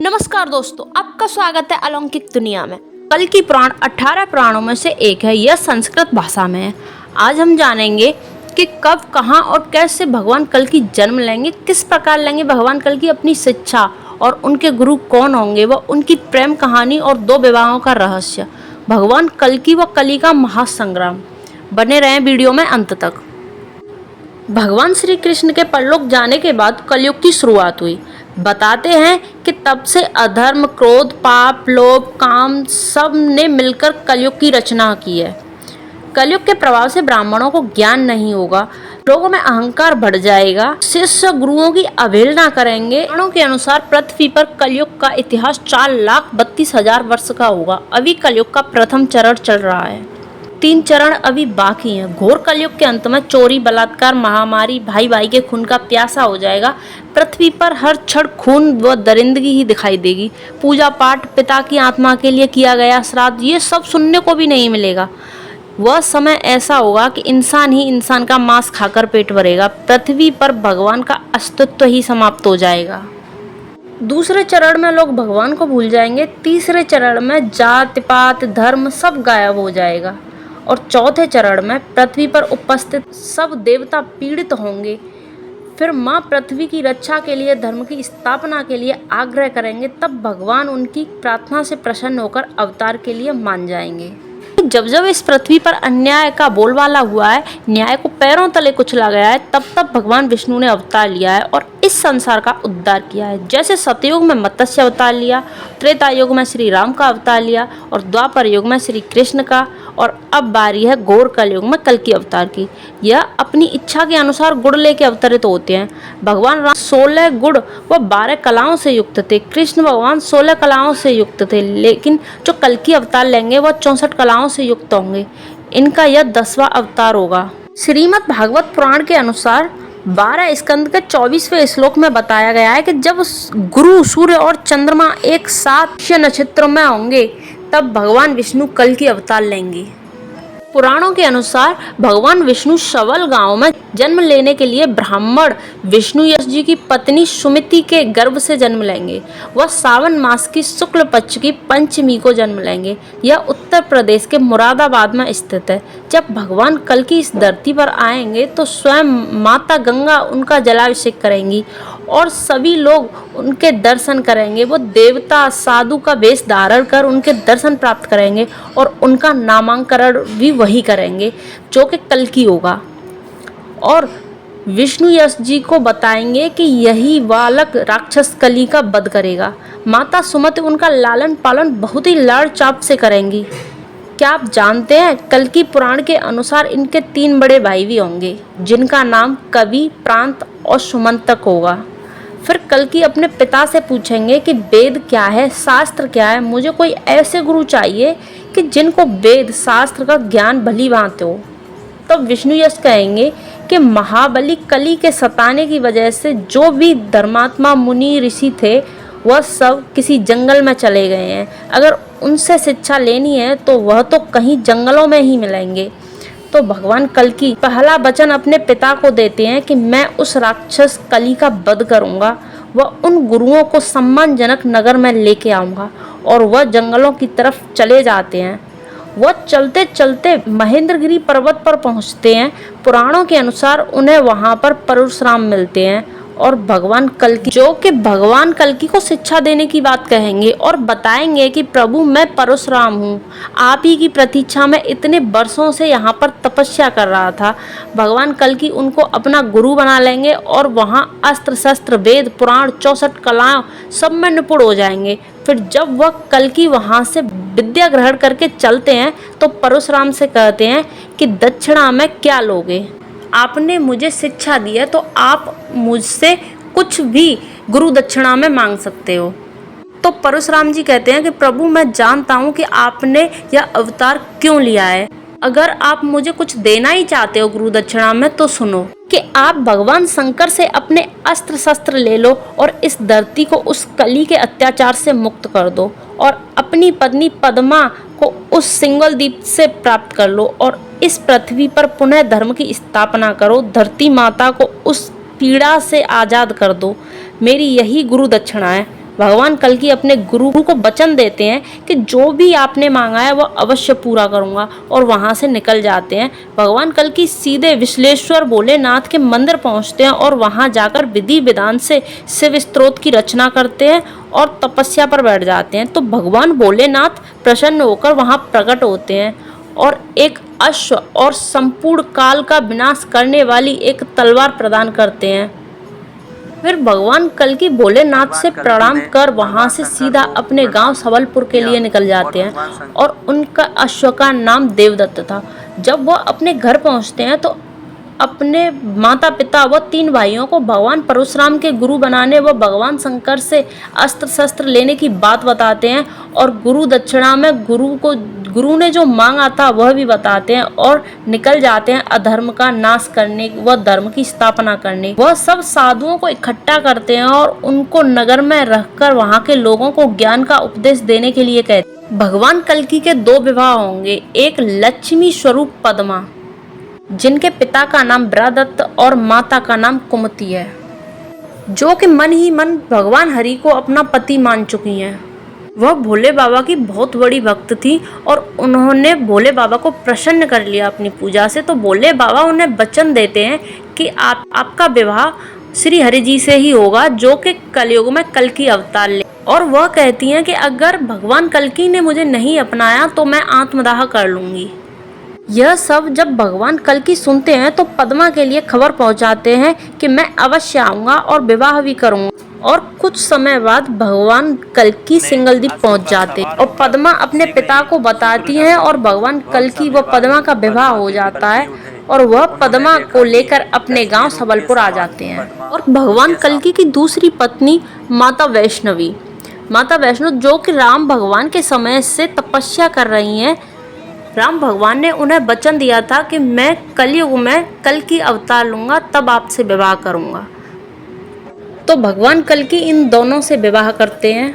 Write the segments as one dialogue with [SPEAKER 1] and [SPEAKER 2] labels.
[SPEAKER 1] नमस्कार दोस्तों, आपका स्वागत है अलौकिक दुनिया में। कल्कि पुराण 18 पुराणों में से एक है। यह संस्कृत भाषा में है। आज हम जानेंगे कि कब, कहाँ और कैसे भगवान कल्कि जन्म लेंगे, किस प्रकार लेंगे भगवान कल्कि अपनी शिक्षा और उनके गुरु कौन होंगे, व उनकी प्रेम कहानी और 2 विवाहों का रहस्य, भगवान कल्कि व कली का महासंग्राम। बने रहें वीडियो में अंत तक। भगवान श्री कृष्ण के परलोक जाने के बाद कलयुग की शुरुआत हुई। बताते हैं कि तब से अधर्म, क्रोध, पाप, लोभ, काम सब ने मिलकर कलयुग की रचना की है। कलयुग के प्रभाव से ब्राह्मणों को ज्ञान नहीं होगा, लोगों में अहंकार बढ़ जाएगा, शिष्य गुरुओं की अवहेलना करेंगे। पुराणों के अनुसार पृथ्वी पर कलयुग का इतिहास 4,32,000 वर्ष का होगा। अभी कलयुग का प्रथम चरण चल रहा है। 3 चरण अभी बाकी हैं। घोर कलयुग के अंत में चोरी, बलात्कार, महामारी, भाई भाई के खून का प्यासा हो जाएगा। पृथ्वी पर हर क्षण खून व दरिंदगी ही दिखाई देगी। पूजा पाठ, पिता की आत्मा के लिए किया गया श्राद्ध, ये सब सुनने को भी नहीं मिलेगा। वह समय ऐसा होगा कि इंसान ही इंसान का मांस खाकर पेट भरेगा। पृथ्वी पर भगवान का अस्तित्व ही समाप्त हो जाएगा। दूसरे चरण में लोग भगवान को भूल जाएंगे। तीसरे चरण में जात पात, धर्म सब गायब हो जाएगा। और चौथे चरण में पृथ्वी पर उपस्थित सब देवता पीड़ित होंगे। फिर माँ पृथ्वी की रक्षा के लिए, धर्म की स्थापना के लिए आग्रह करेंगे। तब भगवान उनकी प्रार्थना से प्रसन्न होकर अवतार के लिए मान जाएंगे। जब जब इस पृथ्वी पर अन्याय का बोलबाला हुआ है, न्याय को पैरों तले कुचला गया है, तब तब भगवान विष्णु ने अवतार लिया है और इस संसार का उद्धार किया है। जैसे सतयुग में मत्स्य अवतार लिया, त्रेता युग में श्री राम का अवतार लिया और द्वापर युग में श्री कृष्ण का, और अब बारी है घोर कलयुग में कल्कि अवतार की। यह अपनी इच्छा के अनुसार गुण लेके अवतरित होते हैं। भगवान राम 16 गुण व 12 कलाओं से युक्त थे। कृष्ण भगवान 16 कलाओं से युक्त थे, लेकिन जो कल्कि अवतार लेंगे वह 64 कलाओं से युक्त होंगे। इनका यह 10वां अवतार होगा। श्रीमद् भागवत पुराण के अनुसार 12 स्कंद के 24वें श्लोक में बताया गया है कि जब गुरु, सूर्य और चंद्रमा एक साथ नक्षत्र में होंगे, तब भगवान विष्णु कल्कि अवतार लेंगे। पुराणों के अनुसार भगवान विष्णु शवल गांव में जन्म लेने के लिए ब्राह्मण विष्णु यश जी की पत्नी सुमिति के गर्भ से जन्म लेंगे। वह सावन मास की शुक्ल पक्ष की पंचमी को जन्म लेंगे। यह उत्तर प्रदेश के मुरादाबाद में स्थित है। जब भगवान कल्कि इस धरती पर आएंगे तो स्वयं माता गंगा उनका जलाभिषेक करेंगी और सभी लोग उनके दर्शन करेंगे। वो देवता, साधु का वेश धारण कर उनके दर्शन प्राप्त करेंगे और उनका नामांकरण भी वही करेंगे जो कि कल्कि होगा। और विष्णु यश जी को बताएंगे कि यही बालक राक्षस कली का वध करेगा। माता सुमति उनका लालन पालन बहुत ही लाड़ चाप से करेंगी। क्या आप जानते हैं, कल्कि पुराण के अनुसार इनके 3 बड़े भाई भी होंगे, जिनका नाम कवि, प्रांत और सुमंतक होगा। फिर कल्कि अपने पिता से पूछेंगे कि वेद क्या है, शास्त्र क्या है। मुझे कोई ऐसे गुरु चाहिए कि जिनको वेद शास्त्र का ज्ञान भली भांति हो। तब विष्णु यश कहेंगे कि महाबली कली के सताने की वजह से जो भी धर्मात्मा, मुनि, ऋषि थे, वह सब किसी जंगल में चले गए हैं। अगर उनसे शिक्षा लेनी है तो वह तो कहीं जंगलों में ही मिलेंगे। तो भगवान कल्कि पहला वचन अपने पिता को देते हैं कि मैं उस राक्षस कली का वध करूंगा। वह उन गुरुओं को सम्मानजनक नगर में लेके आऊंगा। और वह जंगलों की तरफ चले जाते हैं। वह चलते चलते महेंद्रगिरी पर्वत पर पहुंचते हैं। पुराणों के अनुसार उन्हें वहां पर परशुराम मिलते हैं और भगवान कल्कि, जो कि भगवान कल्कि को शिक्षा देने की बात कहेंगे और बताएंगे कि प्रभु, मैं परशुराम हूँ, आप ही की प्रतीक्षा में इतने वर्षों से यहाँ पर तपस्या कर रहा था। भगवान कल्कि उनको अपना गुरु बना लेंगे और वहाँ अस्त्र शस्त्र, वेद, पुराण, 64 कलाओं सब में निपुण हो जाएंगे। फिर जब वह कल्कि वहाँ से विद्या ग्रहण करके चलते हैं तो परशुराम से कहते हैं कि दक्षिणा में क्या लोगे? आपने मुझे शिक्षा दी है तो आप मुझसे कुछ भी गुरु दक्षिणा में मांग सकते हो। तो परशुराम जी कहते हैं कि प्रभु, मैं जानता हूँ कि आपने यह अवतार क्यों लिया है। अगर आप मुझे कुछ देना ही चाहते हो गुरु दक्षिणा में तो सुनो कि आप भगवान शंकर से अपने अस्त्र शस्त्र ले लो और इस धरती को उस कली के अत्याचार से मुक्त कर दो और अपनी पत्नी पद्मा को उस सिंगल द्वीप से प्राप्त कर लो और इस पृथ्वी पर पुनः धर्म की स्थापना करो। धरती माता को उस पीड़ा से आज़ाद कर दो। मेरी यही गुरु दक्षिणा है। भगवान कल्कि अपने गुरु को वचन देते हैं कि जो भी आपने मांगा है वह अवश्य पूरा करूंगा, और वहां से निकल जाते हैं। भगवान कल्कि सीधे विश्वेश्वर भोलेनाथ के मंदिर पहुंचते हैं और वहां जाकर विधि विधान से शिव स्तोत्र की रचना करते हैं और तपस्या पर बैठ जाते हैं। तो भगवान भोलेनाथ प्रसन्न होकर वहां प्रकट होते हैं और एक अश्व और संपूर्ण काल का विनाश करने वाली एक तलवार प्रदान करते हैं। फिर भगवान कल्कि भोलेनाथ से प्रणाम कर वहां से सीधा अपने गांव सबलपुर के लिए निकल जाते हैं और उनका अश्व का नाम देवदत्त था। जब वह अपने घर पहुंचते हैं तो अपने माता पिता व 3 भाइयों को भगवान परशुराम के गुरु बनाने व भगवान शंकर से अस्त्र शस्त्र लेने की बात बताते हैं और गुरु दक्षिणा में गुरु ने जो मांगा था वह भी बताते हैं और निकल जाते हैं अधर्म का नाश करने व धर्म की स्थापना करने। वह सब साधुओं को इकट्ठा करते हैं और उनको नगर में रखकर वहां के लोगों को ज्ञान का उपदेश देने के लिए कहते हैं। भगवान कल्कि के 2 विवाह होंगे, एक लक्ष्मी स्वरूप पद्मा जिनके पिता का नाम ब्रहदत्त और माता का नाम कुमति है, जो कि मन ही मन भगवान हरि को अपना पति मान चुकी हैं। वह भोले बाबा की बहुत बड़ी भक्त थी और उन्होंने भोले बाबा को प्रसन्न कर लिया अपनी पूजा से। तो भोले बाबा उन्हें वचन देते हैं कि आपका विवाह श्री हरि जी से ही होगा, जो कि कलयुग में कल्कि अवतार ले। और वह कहती हैं कि अगर भगवान कल्कि ने मुझे नहीं अपनाया तो मैं आत्मदाह कर लूंगी। यह सब जब भगवान कल्कि सुनते हैं तो पद्मा के लिए खबर पहुंचाते हैं कि मैं अवश्य आऊंगा और विवाह भी करूंगा। और कुछ समय बाद भगवान कल्कि सिंगलदीप पहुंच जाते हैं और पद्मा अपने पिता को बताती हैं और भगवान कल्कि व पद्मा का विवाह हो जाता है और वह पद्मा को लेकर अपने गांव सबलपुर आ जाते हैं। और भगवान कल्कि की दूसरी पत्नी माता वैष्णो जो कि राम भगवान के समय से तपस्या कर रही हैं। राम भगवान ने उन्हें वचन दिया था कि मैं कलयुग में कल्कि अवतार लूंगा, तब आपसे विवाह करूंगा। तो भगवान कल्कि इन दोनों से विवाह करते हैं।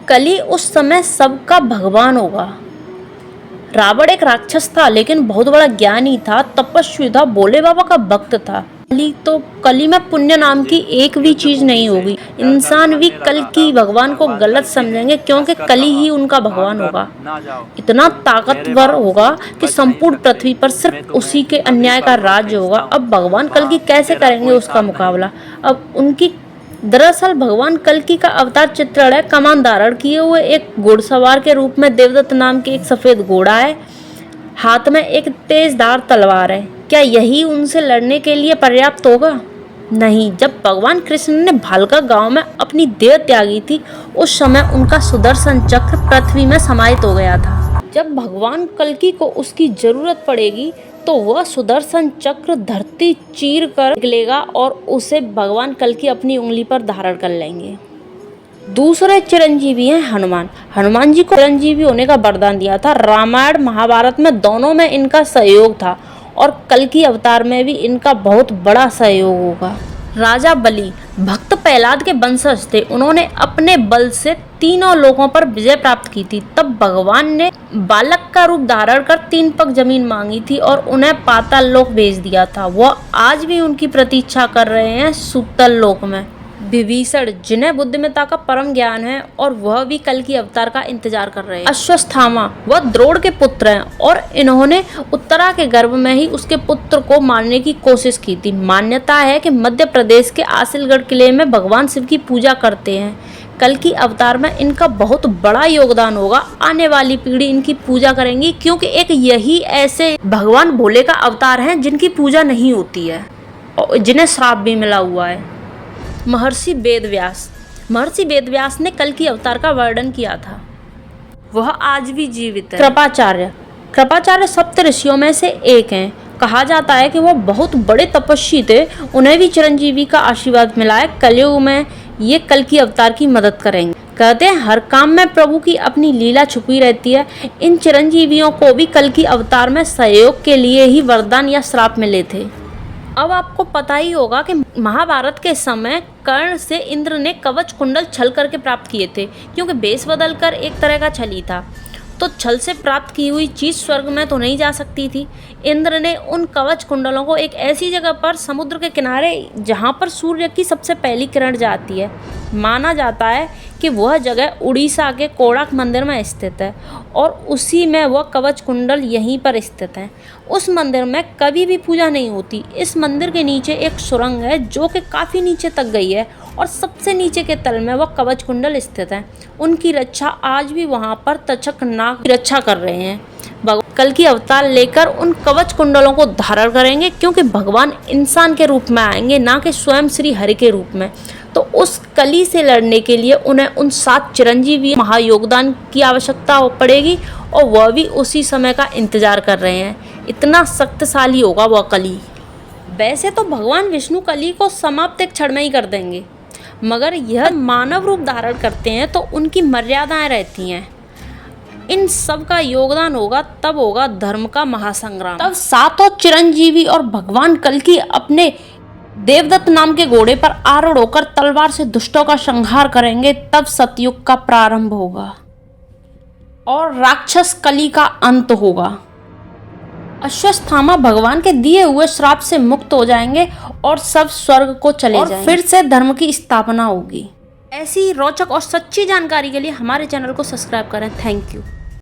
[SPEAKER 1] कली उस समय सबका भगवान होगा। रावण एक राक्षस था लेकिन बहुत बड़ा ज्ञानी था, तपस्वी था, भोले बाबा का भक्त था। कली में पुण्य नाम की एक भी चीज नहीं होगी। इंसान भी कल्कि भगवान को गलत समझेंगे क्योंकि कली ही उनका भगवान होगा। इतना ताकतवर होगा कि संपूर्ण पृथ्वी पर सिर्फ उसी के अन्याय का राज्य होगा। अब भगवान कल्कि कैसे करेंगे उसका मुकाबला? दरअसल भगवान कल्कि का अवतार चित्रण है कमान धारण किए हुए एक घुड़सवार के रूप में। देवदत्त नाम के एक सफेद घोड़ा है, हाथ में एक तेजधार तलवार है। क्या यही उनसे लड़ने के लिए पर्याप्त होगा? नहीं। जब भगवान कृष्ण ने भालका गांव में अपनी देह त्यागी थी उस समय उनका सुदर्शन चक्र पृथ्वी में समाहित हो गया था। जब भगवान कल्कि को उसकी जरूरत पड़ेगी तो वह सुदर्शन चक्र धरती चीर कर निकलेगा और उसे भगवान कल्कि अपनी उंगली पर धारण कर लेंगे। दूसरे चिरंजीवी हैं हनुमान जी को चिरंजीवी होने का वरदान दिया था। रामायण महाभारत में दोनों में इनका सहयोग था और कल्कि अवतार में भी इनका बहुत बड़ा सहयोग होगा। राजा बलि भक्त प्रहलाद के वंशज थे। उन्होंने अपने बल से तीनों लोगों पर विजय प्राप्त की थी। तब भगवान ने बालक का रूप धारण कर 3 पग जमीन मांगी थी और उन्हें पाताल लोक भेज दिया था। वह आज भी उनकी प्रतीक्षा कर रहे हैं सुतल लोक में। विभीषण जिन्हें बुद्धिमत्ता का परम ज्ञान है और वह भी कल्कि अवतार का इंतजार कर रहे हैं। अश्वत्थामा वह द्रोण के पुत्र हैं और इन्होंने उत्तरा के गर्भ में ही उसके पुत्र को मारने की कोशिश की थी। मान्यता है कि मध्य प्रदेश के आसिलगढ़ किले में भगवान शिव की पूजा करते हैं। कल्कि अवतार में इनका बहुत बड़ा योगदान होगा। आने वाली पीढ़ी इनकी पूजा करेंगी क्योंकि एक यही ऐसे भगवान भोले का अवतार हैं जिनकी पूजा नहीं होती है और जिन्हें श्राप भी मिला हुआ है। महर्षि वेदव्यास ने कल्कि अवतार का वर्णन किया था। वह आज भी जीवित है। कृपाचार्य सप्त ऋषियों में से एक हैं। कहा जाता है कि वह बहुत बड़े तपस्वी थे। उन्हें भी चिरंजीवी का आशीर्वाद मिला है। कलयुग में ये कल्कि अवतार की मदद करेंगे। कहते हैं हर काम में प्रभु की अपनी लीला छुपी रहती है। इन चिरंजीवियों को भी कल्कि अवतार में सहयोग के लिए ही वरदान या श्राप मिले थे। अब आपको पता ही होगा कि महाभारत के समय कर्ण से इंद्र ने कवच कुंडल छल करके प्राप्त किए थे, क्योंकि बेस बदलकर एक तरह का छल ही था। तो छल से प्राप्त की हुई चीज स्वर्ग में तो नहीं जा सकती थी। इंद्र ने उन कवच कुंडलों को एक ऐसी जगह पर समुद्र के किनारे जहाँ पर सूर्य की सबसे पहली किरण जाती है, माना जाता है कि वह जगह उड़ीसा के कोणार्क मंदिर में स्थित है और उसी में वह कवच कुंडल यहीं पर स्थित हैं। उस मंदिर में कभी भी पूजा नहीं होती। इस मंदिर के नीचे एक सुरंग है जो कि काफ़ी नीचे तक गई है और सबसे नीचे के तल में वह कवच कुंडल स्थित है। उनकी रक्षा आज भी वहाँ पर तक्षक नाग की रक्षा कर रहे हैं। भगवान कल की अवतार लेकर उन कवच कुंडलों को धारण करेंगे, क्योंकि भगवान इंसान के रूप में आएंगे, ना कि स्वयं श्री हरि के रूप में। तो उस कली से लड़ने के लिए उन्हें उन 7 चिरंजीवी महायोगदान की आवश्यकता पड़ेगी और वह भी उसी समय का इंतजार कर रहे हैं। इतना शक्तिशाली होगा वह कली। वैसे तो भगवान विष्णु कली को समाप्त एक क्षण में ही कर देंगे, मगर यह मानव रूप धारण करते हैं तो उनकी मर्यादाएं रहती हैं। इन सब का योगदान होगा तब होगा धर्म का महासंग्राम। तब 7 चिरंजीवी और भगवान कल्कि अपने देवदत्त नाम के घोड़े पर आरूढ़ होकर तलवार से दुष्टों का संहार करेंगे। तब सतयुग का प्रारंभ होगा और राक्षस कली का अंत होगा। अश्वत्थामा भगवान के दिए हुए श्राप से मुक्त हो जाएंगे और सब स्वर्ग को चले जाएंगे। फिर से धर्म की स्थापना होगी। ऐसी रोचक और सच्ची जानकारी के लिए हमारे चैनल को सब्सक्राइब करें। Thank you.